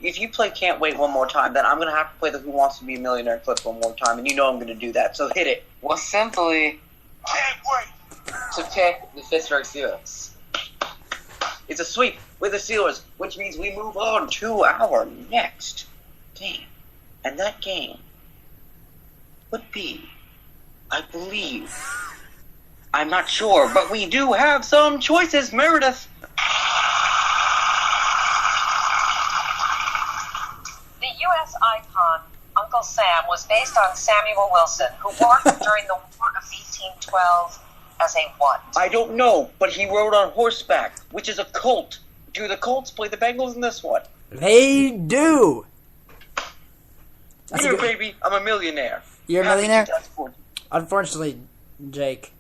if you play Can't Wait one more time, then I'm going to have to play the Who Wants to Be a Millionaire clip one more time, and you know I'm going to do that, so hit it. Well, simply Can't wait. to pick the Pittsburgh Steelers. It's a sweep with the Steelers, which means we move on to our next game. And that game would be, I believe, I'm not sure, but we do have some choices, Meredith. The U.S. icon Uncle Sam was based on Samuel Wilson, who worked during the War of 1812 as a what? I don't know, but he rode on horseback, which is a colt. Do the Colts play the Bengals in this one? They do. Here, baby, I'm a millionaire. You're a millionaire? Unfortunately, Jake,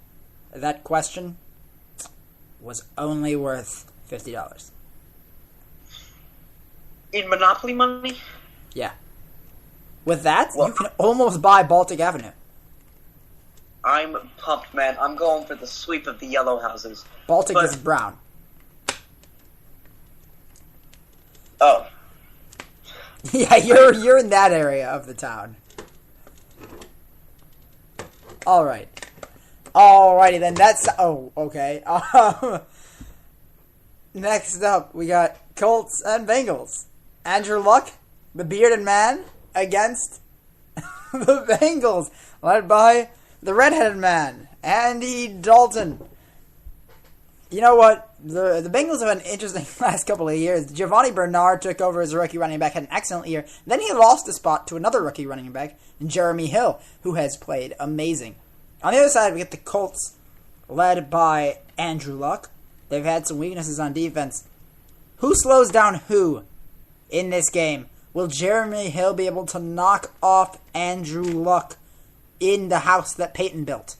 that question was only worth $50. In Monopoly money? Yeah. With that, you can almost buy Baltic Avenue. I'm pumped, man. I'm going for the sweep of the yellow houses. Baltic is brown. Oh. Yeah, you're in that area of the town. Alright. Alrighty then, that's... Oh, okay. Next up, we got Colts and Bengals. Andrew Luck, the bearded man, against the Bengals, led by the redheaded man, Andy Dalton. You know what? The Bengals have had an interesting last couple of years. Giovanni Bernard took over as a rookie running back, had an excellent year. Then he lost the spot to another rookie running back, Jeremy Hill, who has played amazing. On the other side, we get the Colts, led by Andrew Luck. They've had some weaknesses on defense. Who slows down who in this game? Will Jeremy Hill be able to knock off Andrew Luck in the house that Peyton built?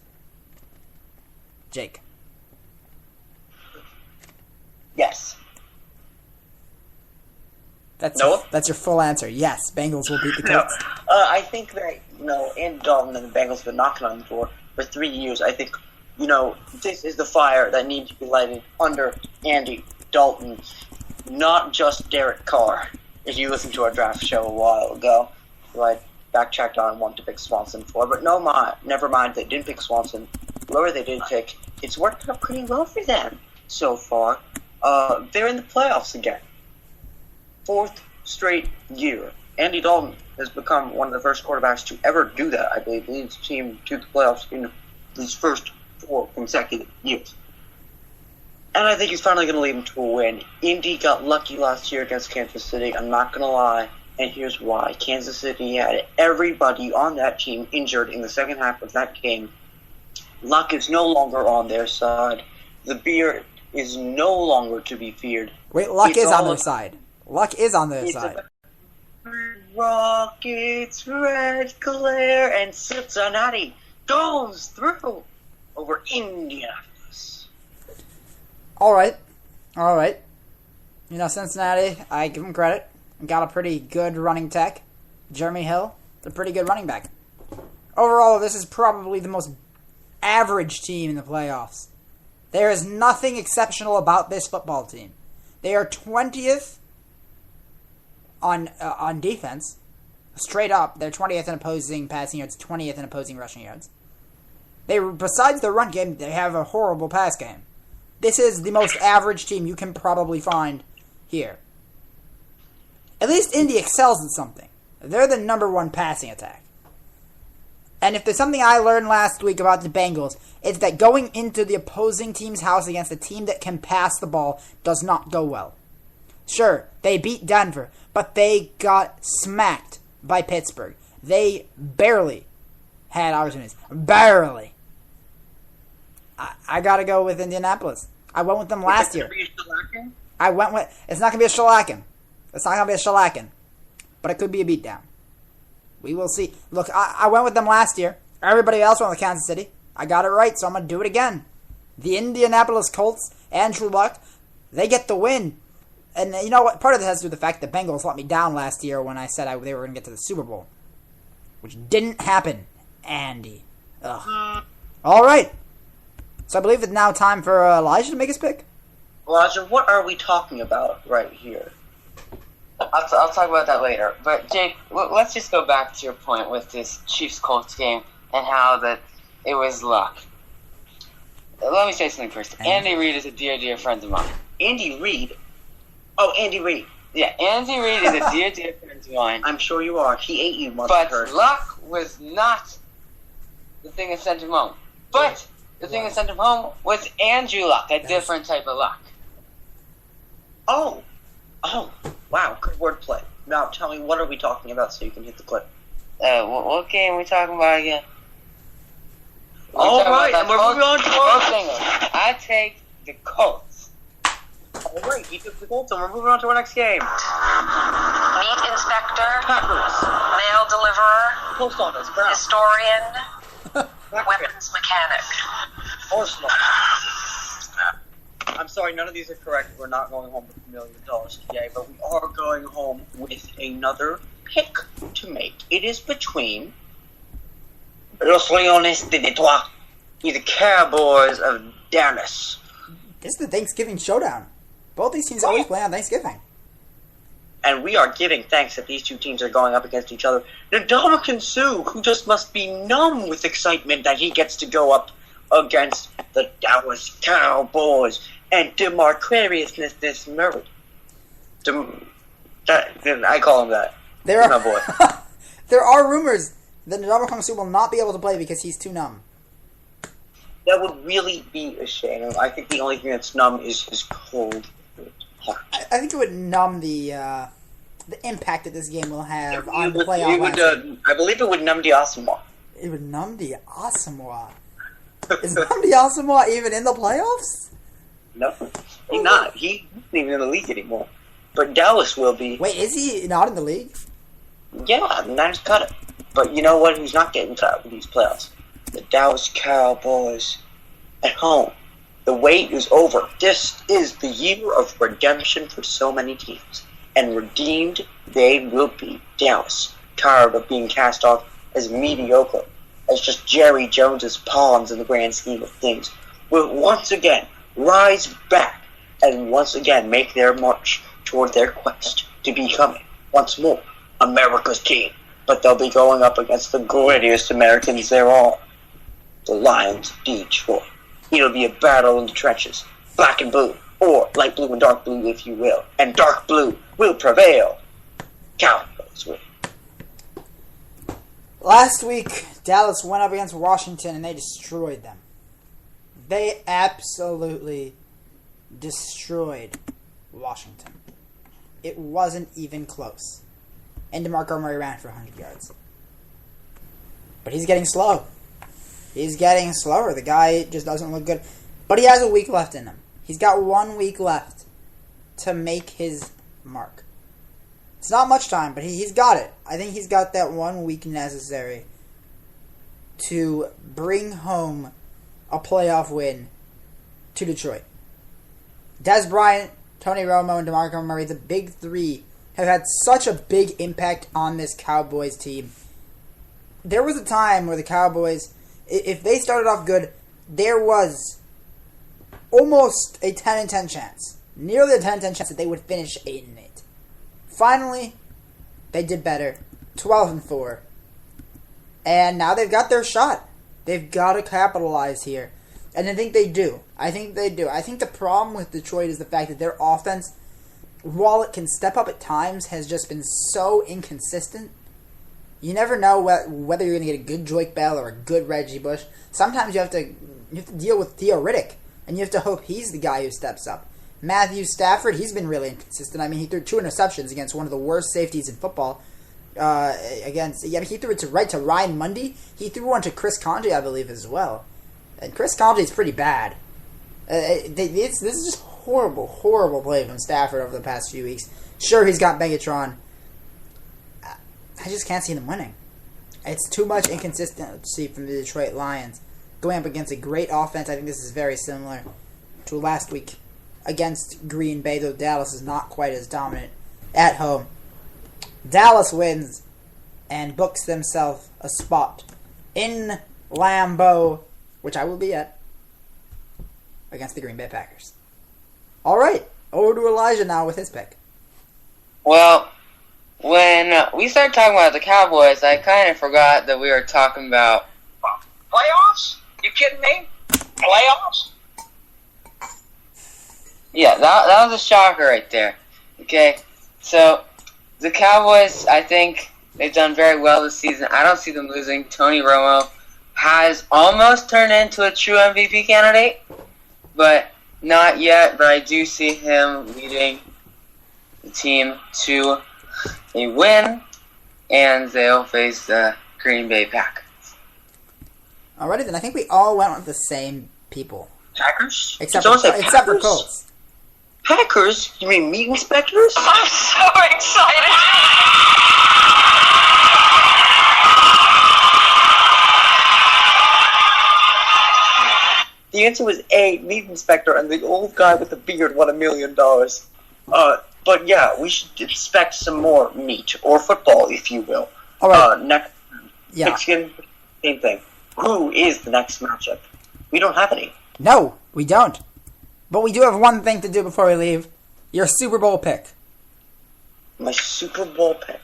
Jake. Yes. That's your full answer. Yes, Bengals will beat the Colts. No, I think that, Andy Dalton and the Bengals have been knocking on the door for 3 years. I think, this is the fire that needs to be lighted under Andy Dalton, not just Derek Carr. If you listened to our draft show a while ago, who I backtracked on and wanted to pick Swanson for, but never mind, they didn't pick Swanson. Whoever they did pick, it's worked out pretty well for them so far. They're in the playoffs again. 4th straight year. Andy Dalton has become one of the first quarterbacks to ever do that, I believe. Leads the team to the playoffs in his first 4 consecutive years. And I think he's finally going to lead them to a win. Indy got lucky last year against Kansas City, I'm not going to lie, and here's why. Kansas City had everybody on that team injured in the second half of that game. Luck is no longer on their side. The beard is no longer to be feared. Wait, Luck is on their side. Luck is on their side. Rockets, red glare, and Cincinnati goes through over Indianapolis. All right. Cincinnati, I give them credit. Got a pretty good running tech. Jeremy Hill, a pretty good running back. Overall, this is probably the most average team in the playoffs. There is nothing exceptional about this football team. They are 20th on defense. Straight up, they're 20th in opposing passing yards, 20th in opposing rushing yards. Besides the run game, they have a horrible pass game. This is the most average team you can probably find here. At least Indy excels at something. They're the number 1 passing attack. And if there's something I learned last week about the Bengals, it's that going into the opposing team's house against a team that can pass the ball does not go well. Sure, they beat Denver, but they got smacked by Pittsburgh. They barely had opportunities. Barely. I gotta go with Indianapolis. I went with them last year. It's not gonna be a shellacking. But it could be a beatdown. We will see. Look, I went with them last year. Everybody else went with Kansas City. I got it right, so I'm going to do it again. The Indianapolis Colts, Andrew Luck, they get the win. And you know what? Part of this has to do with the fact that Bengals let me down last year when I said they were going to get to the Super Bowl. Which didn't happen, Andy. Ugh. All right. So I believe it's now time for Elijah to make his pick. Elijah, what are we talking about right here? I'll talk about that later. But Jake, let's just go back to your point with this Chiefs-Colts game and how that it was luck. Let me say something first. Andy Reid is a dear friend of mine. Andy Reid? Oh, Andy Reid. Yeah, Andy Reid is a dear friend of mine. I'm sure you are. He ate you once. But luck was not the thing that sent him home. But the thing that sent him home was Andrew Luck, a different type of luck. Oh, wow, good wordplay. Now tell me, what are we talking about so you can hit the clip? What game are we talking about again? All right, and we're moving on to our... I take the Colts. All right, you took the Colts, and we're moving on to our next game. Meat inspector, Packers. mail deliverer, Post office, Browns. historian, weapons mechanic. Arsenal. I'm sorry, none of these are correct. We're not going home with $1 million today, but we are going home with another pick to make. It is between Los Leones de Detroit and the Cowboys of Dallas. This is the Thanksgiving showdown. Both these teams always play on Thanksgiving. And we are giving thanks that these two teams are going up against each other. Ndamukong Suh, who just must be numb with excitement that he gets to go up against the Dallas Cowboys. And Demarcus Murray. I call him that. There are my boy. There are rumors that Ndamukong Suh will not be able to play because he's too numb. That would really be a shame. I think the only thing that's numb is his cold heart. I think it would numb the impact that this game will have on the playoff. I believe it would numb the Asamoah. It would numb the Asamoah. Is Namdi Asamoah even in the playoffs? No, he's not. He's not even in the league anymore. But Dallas will be. Wait, is he not in the league? Yeah, the Niners cut it. But you know what? Who's not getting cut with these playoffs? The Dallas Cowboys at home. The wait is over. This is the year of redemption for so many teams. And redeemed they will be. Dallas, tired of being cast off as mediocre, as just Jerry Jones's pawns in the grand scheme of things, will once again rise back and once again make their march toward their quest to becoming, once more, America's team. But they'll be going up against the greatest Americans there are, the Lions of Detroit. It'll be a battle in the trenches, black and blue, or light blue and dark blue, if you will. And dark blue will prevail. Cowboys win. Last week, Dallas went up against Washington and they destroyed them. They absolutely destroyed Washington. It wasn't even close. And DeMarco Murray ran for 100 yards. But he's getting slow. He's getting slower. The guy just doesn't look good. But he has a week left in him. He's got 1 week left to make his mark. It's not much time, but he's got it. I think he's got that 1 week necessary to bring home a playoff win to Detroit. Des Bryant, Tony Romo, and DeMarco Murray, the big three, have had such a big impact on this Cowboys team. There was a time where the Cowboys, if they started off good, there was almost a 10-10 chance. Nearly a 10-10 chance that they would finish 8-8. Finally, they did better. 12-4. And now they've got their shot. They've got to capitalize here. And I think they do. I think the problem with Detroit is the fact that their offense, while it can step up at times, has just been so inconsistent. You never know whether you're going to get a good Joik Bell or a good Reggie Bush. Sometimes you have to deal with Theo Riddick, and you have to hope he's the guy who steps up. Matthew Stafford, he's been really inconsistent. I mean, he threw 2 interceptions against one of the worst safeties in football. He threw it right to Ryan Mundy. He threw one to Chris Conte, I believe, as well. And Chris Conte is pretty bad. This is just horrible play from Stafford over the past few weeks. Sure, he's got Megatron. I just can't see them winning. It's too much inconsistency from the Detroit Lions. Going up against a great offense, I think this is very similar to last week against Green Bay, though Dallas is not quite as dominant at home. Dallas wins and books themselves a spot in Lambeau, which I will be at, against the Green Bay Packers. All right, over to Elijah now with his pick. Well, when we started talking about the Cowboys, I kind of forgot that we were talking about Playoffs? You kidding me? Playoffs? Yeah, that was a shocker right there. Okay, so the Cowboys, I think they've done very well this season. I don't see them losing. Tony Romo has almost turned into a true MVP candidate, but not yet. But I do see him leading the team to a win, and they'll face the Green Bay Packers. Alrighty then, I think we all went with the same people. Packers? Except Don't say for Packers? Colts. Packers? You mean meat inspectors? I'm so excited. The answer was A, meat inspector, and the old guy with the beard won $1 million. But yeah, we should expect some more meat, or football, if you will. Alright. Next, Yeah. Mexican, same thing. Who is the next matchup? We don't have any. No, we don't. But we do have one thing to do before we leave. Your Super Bowl pick. My Super Bowl pick.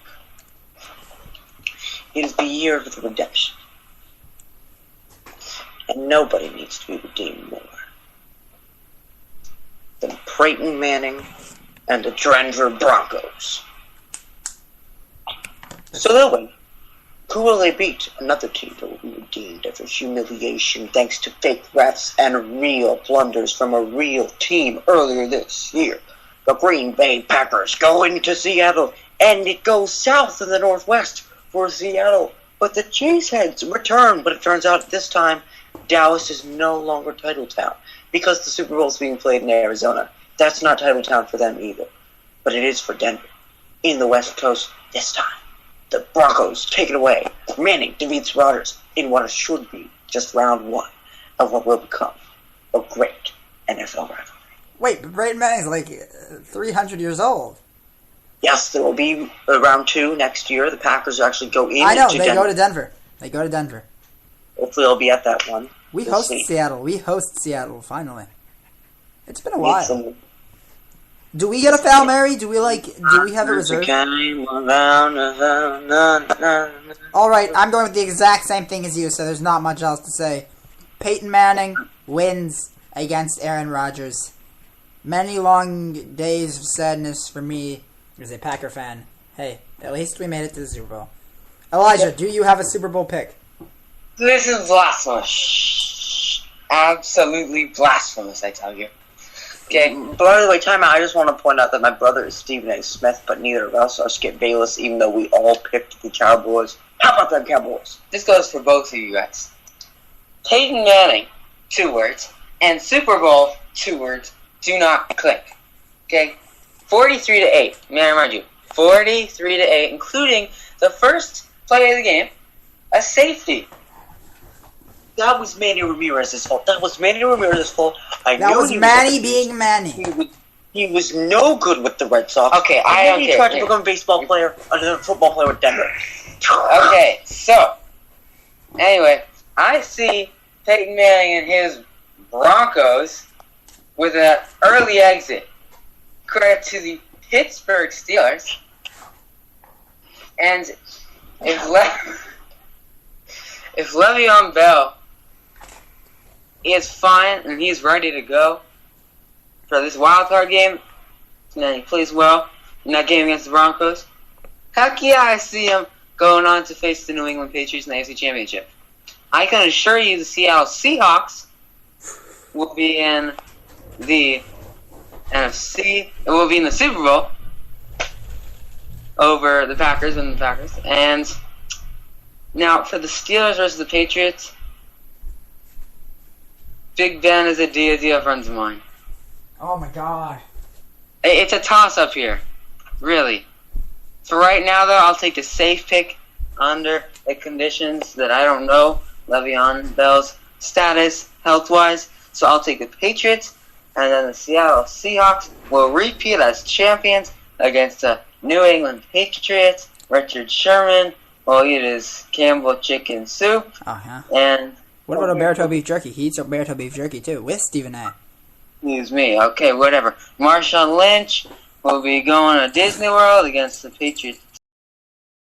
It is the year of the redemption. And nobody needs to be redeemed more than Peyton Manning and the Denver Broncos. So they'll win. Who will they beat? Another team that will be redeemed of its humiliation thanks to fake refs and real blunders from a real team earlier this year. The Green Bay Packers going to Seattle, and it goes south in the Northwest for Seattle. But the Cheeseheads return, but it turns out this time Dallas is no longer title town because the Super Bowl is being played in Arizona. That's not title town for them either, but it is for Denver. In the West Coast this time. The Broncos take it away. Manning defeats Rodgers in what should be just round one of what will become a great NFL rivalry. Wait, but Peyton Manning's like 300 years old. Yes, there will be round two next year. The Packers actually go in. I know, to they Denver. go to Denver. They go to Denver. Hopefully they'll be at that one. We We'll host see. Seattle. We host Seattle, finally. It's been a Need while. some- Do we get a foul, Mary? Do we have it reserved? Alright, I'm going with the exact same thing as you, so there's not much else to say. Peyton Manning wins against Aaron Rodgers. Many long days of sadness for me as a Packer fan. Hey, at least we made it to the Super Bowl. Elijah, do you have a Super Bowl pick? This is blasphemous. Absolutely blasphemous, I tell you. Okay, By the way, time out. I just want to point out that my brother is Stephen A. Smith, but neither of us are Skip Bayless, even though we all picked the Cowboys. How about them Cowboys? this goes for both of you guys. Peyton Manning, 2 words, and Super Bowl, 2 words, do not click. Okay? 43-8. May I remind you, 43-8, including the first play of the game, a safety. That was Manny Ramirez's fault. That was Manny Ramirez's fault. That was Manny being Manny. He was no good with the Red Sox. Okay, And I then don't he care. tried to become a baseball player, a football player with Denver. Okay, so, anyway, I see Peyton Manning and his Broncos with an early exit. Credit to the Pittsburgh Steelers. And if Le'Veon Bell is fine and he's ready to go for this wild card game, and he plays well in that game against the Broncos, heck yeah, I see him going on to face the New England Patriots in the AFC Championship. I can assure you the Seattle Seahawks will be in the NFC. It will be in the Super Bowl over the Packers and the Packers. And now for the Steelers versus the Patriots, Big Ben is a deity of friends of mine. Oh my god. It's a toss-up here, really. For right now, though, I'll take the safe pick under the conditions that I don't know Le'Veon Bell's status health-wise. So I'll take the Patriots, and then the Seattle Seahawks will repeat as champions against the New England Patriots. Richard Sherman will eat his Campbell chicken soup, Oh, yeah. and What about Alberto beef jerky? He eats Alberto beef jerky, too, with Stephen A. excuse me, okay, whatever. Marshawn Lynch will be going to Disney World against the Patriots